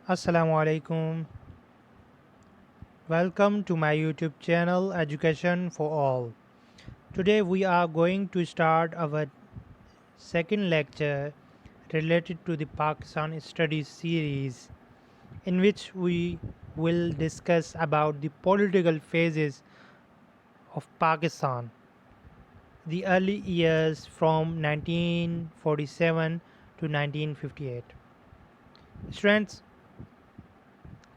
Assalamu alaikum. Welcome to my YouTube channel Education for All. Today we are going to start our second lecture related to the Pakistan Studies series, in which we will discuss about the political phases of Pakistan, the early years from 1947 to 1958. Students,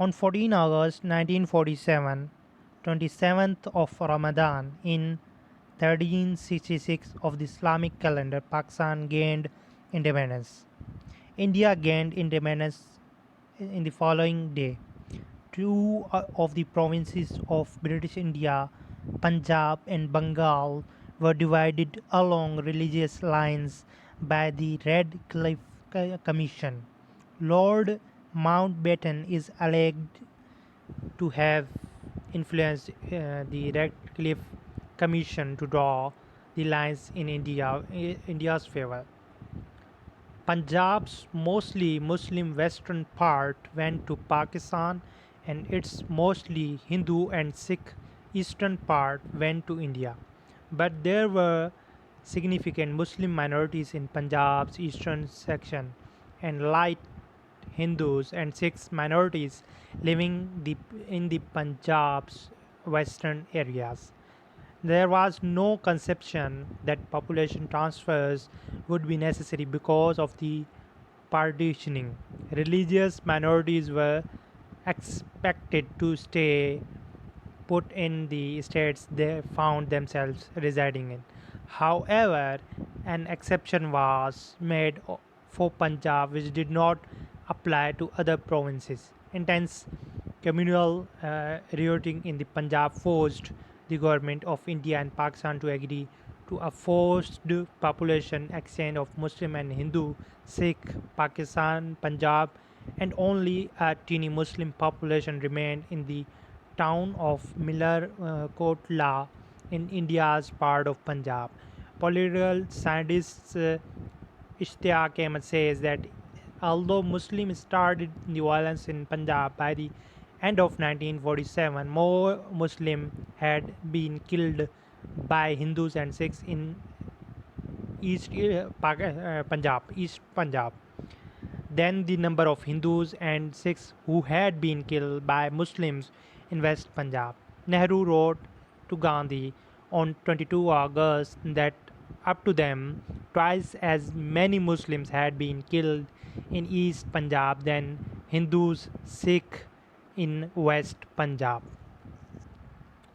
On 14 August 1947, 27th of Ramadan in 1366 of the Islamic calendar, Pakistan gained independence. India gained independence in the following day. Two of the provinces of British India, Punjab and Bengal, were divided along religious lines by the Red Cliff Commission. Lord Mountbatten is alleged to have influenced the Radcliffe Commission to draw the lines in India's favor. Punjab's mostly Muslim western part went to Pakistan, and its mostly Hindu and Sikh eastern part went to India. But there were significant Muslim minorities in Punjab's eastern section, and light Hindus and Sikhs minorities living in the Punjab's western areas. There was no conception that population transfers would be necessary because of the partitioning. Religious minorities were expected to stay put in the states they found themselves residing in. However, an exception was made for Punjab, which did not apply to other provinces. Intense communal rioting in the Punjab forced the government of India and Pakistan to agree to a forced population exchange of Muslim and Hindu, Sikh, Pakistan, Punjab, and only a teeny Muslim population remained in the town of Miller Kotla in India's part of Punjab. Political scientist Ishtiaq Ahmed says that although Muslims started the violence in Punjab by the end of 1947, more Muslims had been killed by Hindus and Sikhs in East Punjab than the number of Hindus and Sikhs who had been killed by Muslims in West Punjab. Nehru wrote to Gandhi on 22 August that up to them, twice as many Muslims had been killed in East Punjab than Hindus, Sikh in West Punjab.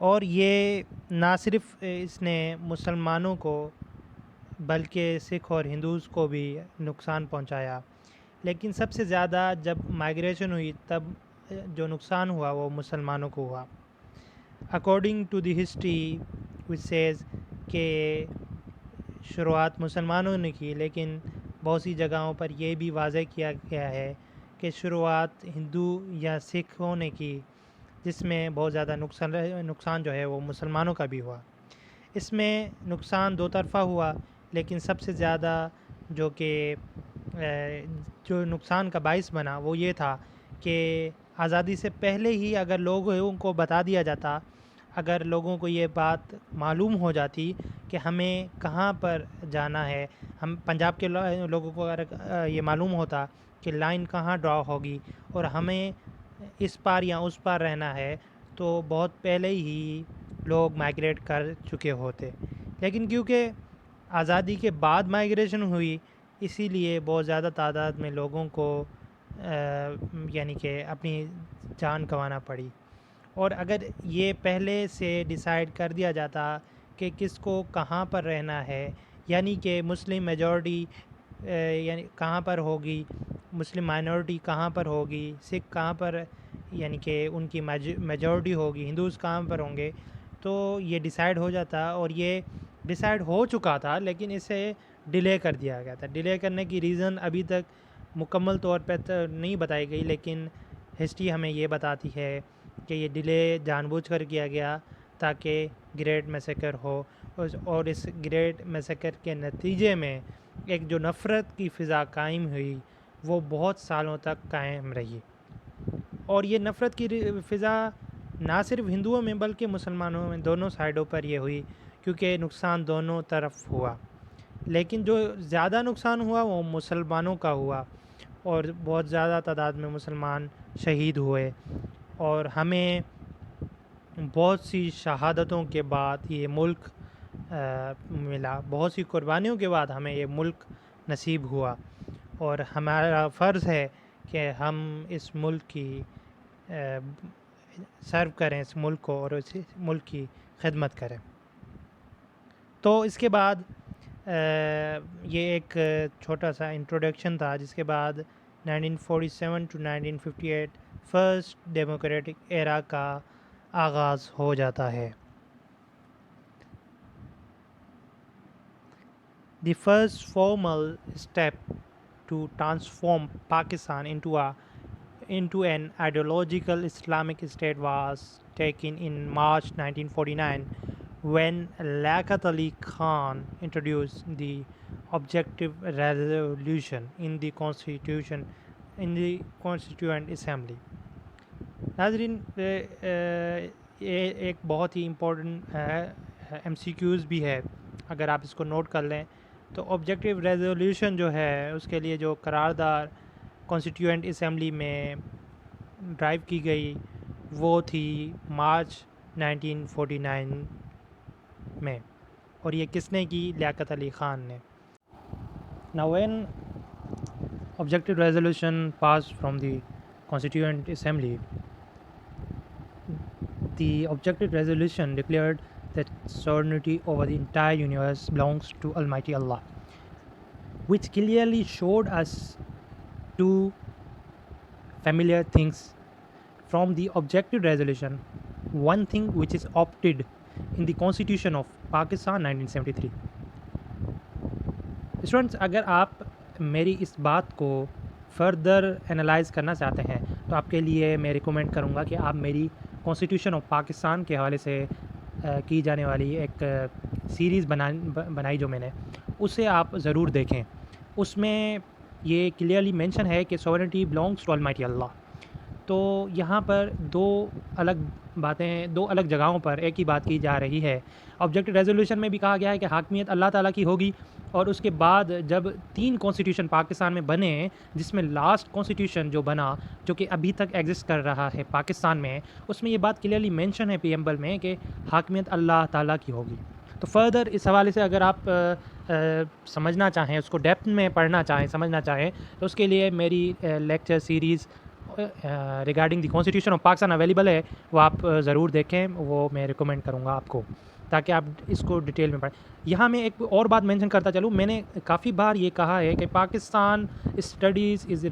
اور یہ نہ صرف اس نے مسلمانوں کو بلکہ سکھ اور ہندوز کو بھی نقصان پہنچایا، لیکن سب سے زیادہ جب مائگریشن ہوئی تب جو نقصان ہوا وہ مسلمانوں کو ہوا۔ According to the history which says کہ شروعات مسلمانوں نے کی، لیکن بہت سی جگہوں پر یہ بھی واضح کیا گیا ہے کہ شروعات ہندو یا سکھوں نے کی، جس میں بہت زیادہ نقصان جو ہے وہ مسلمانوں کا بھی ہوا۔ اس میں نقصان دو طرفہ ہوا، لیکن سب سے زیادہ جو کہ جو نقصان کا باعث بنا وہ یہ تھا کہ آزادی سے پہلے ہی اگر لوگوں کو بتا دیا جاتا، اگر لوگوں کو یہ بات معلوم ہو جاتی کہ ہمیں کہاں پر جانا ہے، ہم پنجاب کے لوگوں کو اگر یہ معلوم ہوتا کہ لائن کہاں ڈرا ہوگی اور ہمیں اس پار یا اس پار رہنا ہے، تو بہت پہلے ہی لوگ مائگریٹ کر چکے ہوتے۔ لیکن کیونکہ آزادی کے بعد مائگریشن ہوئی، اسی لیے بہت زیادہ تعداد میں لوگوں کو یعنی کہ اپنی جان گنوانا پڑی۔ اور اگر یہ پہلے سے ڈیسائیڈ کر دیا جاتا کہ کس کو کہاں پر رہنا ہے، یعنی کہ مسلم میجورٹی یعنی کہاں پر ہوگی، مسلم مائنورٹی کہاں پر ہوگی، سکھ کہاں پر یعنی کہ ان کی میجورٹی ہوگی، ہندوز کہاں پر ہوں گے، تو یہ ڈیسائیڈ ہو جاتا۔ اور یہ ڈیسائیڈ ہو چکا تھا، لیکن اسے ڈیلے کر دیا گیا تھا۔ ڈیلے کرنے کی ریزن ابھی تک مکمل طور پہ نہیں بتائی گئی، لیکن ہسٹری ہمیں یہ بتاتی ہے کہ یہ ڈیلے جان بوجھ کر کیا گیا تاکہ گریٹ میسیکر ہو، اور اس گریٹ میسیکر کے نتیجے میں ایک جو نفرت کی فضا قائم ہوئی وہ بہت سالوں تک قائم رہی۔ اور یہ نفرت کی فضا نہ صرف ہندوؤں میں بلکہ مسلمانوں میں دونوں سائڈوں پر یہ ہوئی، کیونکہ نقصان دونوں طرف ہوا۔ لیکن جو زیادہ نقصان ہوا وہ مسلمانوں کا ہوا، اور بہت زیادہ تعداد میں مسلمان شہید ہوئے، اور ہمیں بہت سی شہادتوں کے بعد یہ ملک ملا، بہت سی قربانیوں کے بعد ہمیں یہ ملک نصیب ہوا، اور ہمارا فرض ہے کہ ہم اس ملک کی سرو کریں، اس ملک کو، اور اس ملک کی خدمت کریں۔ تو اس کے بعد یہ ایک چھوٹا سا انٹروڈکشن تھا، جس کے بعد 1947 ٹو 1958 فرسٹ ڈیموکریٹک ایرا کا آغاز ہو جاتا ہے۔ The first formal step to transform Pakistan into an ideological Islamic state was taken in March 1949 when Liaquat Ali Khan introduced the objective resolution in the Constituent Assembly. ناظرین، یہ ایک بہت ہی important M C Qs بھی ہے، اگر آپ اس کو note کر لیں تو آبجیکٹیو ریزولوشن جو ہے اس کے لیے جو قرارداد کانسٹیٹیوئنٹ اسمبلی میں ڈرائیو کی گئی وہ تھی مارچ 1949 میں، اور یہ کس نے کی؟ لیاقت علی خان نے۔ Now when objective resolution passed from the Constituent Assembly, the objective resolution declared that sovereignty over the entire universe belongs to Almighty Allah, which clearly showed us two familiar things from the objective resolution. One thing which is opted in the Constitution of Pakistan 1973. Students, اگر آپ میری اس بات کو further analyse کرنا چاہتے ہیں تو آپ کے لیے میں ریکمینڈ کروں گا کہ آپ میری کانسٹیٹیوشن آف پاکستان کے حوالے سے کی جانے والی ایک سیریز بنائی جو میں نے، اسے آپ ضرور دیکھیں۔ اس میں یہ کلیئرلی مینشن ہے کہ سوورنٹی بلانگس ٹو آلمائٹی اللہ۔ تو یہاں پر دو الگ جگہوں پر ایک ہی بات کی جا رہی ہے۔ آبجیکٹو ریزولوشن میں بھی کہا گیا ہے کہ حاکمیت اللہ تعالیٰ کی ہوگی، اور اس کے بعد جب 3 کانسٹیٹیوشن پاکستان میں بنے، جس میں لاسٹ کانسٹیٹیوشن جو بنا، جو کہ ابھی تک ایگزسٹ کر رہا ہے پاکستان میں، اس میں یہ بات کلیئرلی مینشن ہے پریمبل میں کہ حاکمیت اللہ تعالیٰ کی ہوگی۔ تو فردر اس حوالے سے اگر آپ سمجھنا چاہیں، اس کو ڈیپتھ میں پڑھنا چاہیں، سمجھنا چاہیں، تو اس کے لیے میری lecture series regarding the constitution of Pakistan available ہے، وہ آپ ضرور دیکھیں، وہ میں ریکمینڈ کروں گا آپ کو، تاکہ آپ اس کو ڈیٹیل میں پڑھیں۔ یہاں میں ایک اور بات مینشن کرتا چلوں، میں نے کافی بار یہ کہا ہے کہ پاکستان اسٹڈیز از